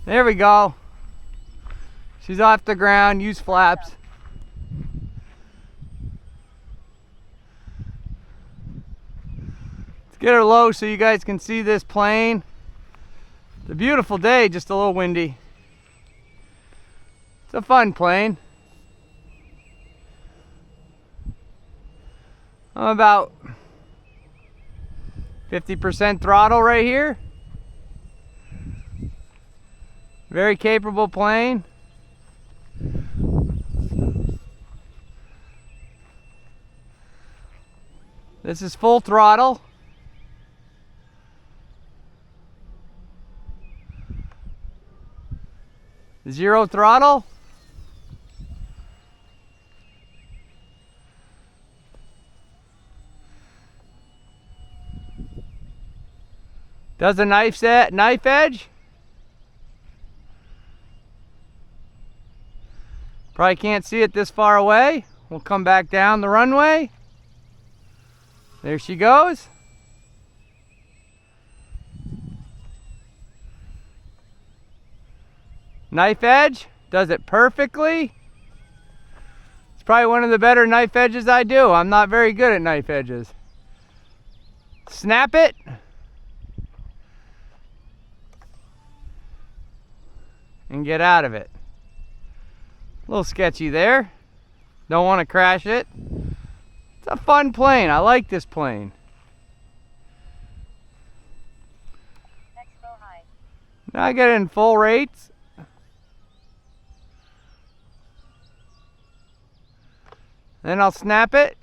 There we go. She's off the ground. Use flaps. Let's get her low so you guys can see this plane. It's a beautiful day, just a little windy. It's a fun plane. I'm about 50% throttle right here. Very capable plane. This is full throttle. Zero throttle. Does a knife edge. Probably can't see it this far away. We'll come back down the runway. There she goes. Knife edge, does it perfectly. It's probably one of the better knife edges I do. I'm not very good at knife edges. Snap it. And get out of it. A little sketchy there. Don't want to crash it. It's a fun plane. I like this plane. Now I get it in full rates. Then I'll snap it.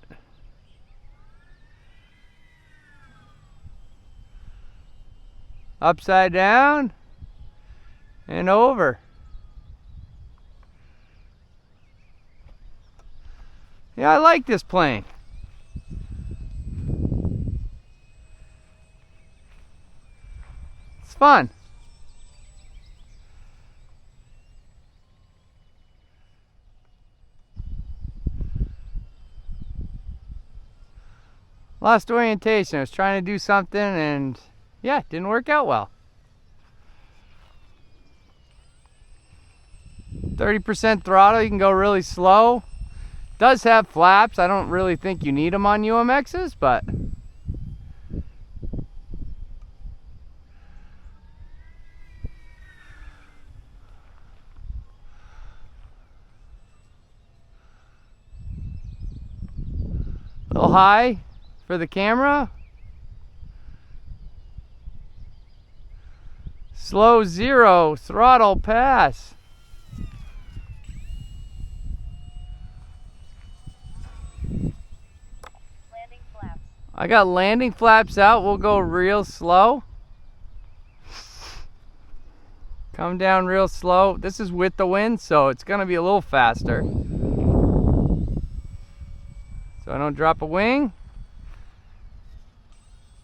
Upside down. And over. Yeah, I like this plane. It's fun. Lost orientation. I was trying to do something and yeah, it didn't work out well. 30% throttle, you can go really slow. Does have flaps. I don't really think you need them on UMXs, but a little high for the camera. Slow zero, throttle pass. I got landing flaps out. We'll go real slow. Come down real slow. This is with the wind, so it's going to be a little faster. So I don't drop a wing.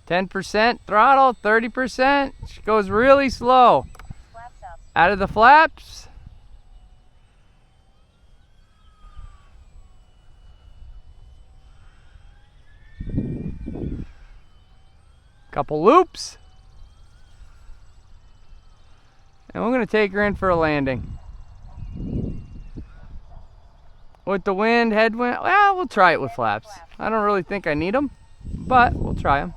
10% throttle, 30%. She goes really slow. Out of the flaps. Couple loops. And we're going to take her in for a landing. With the wind, headwind, well, we'll try it with flaps. I don't really think I need them, but we'll try them.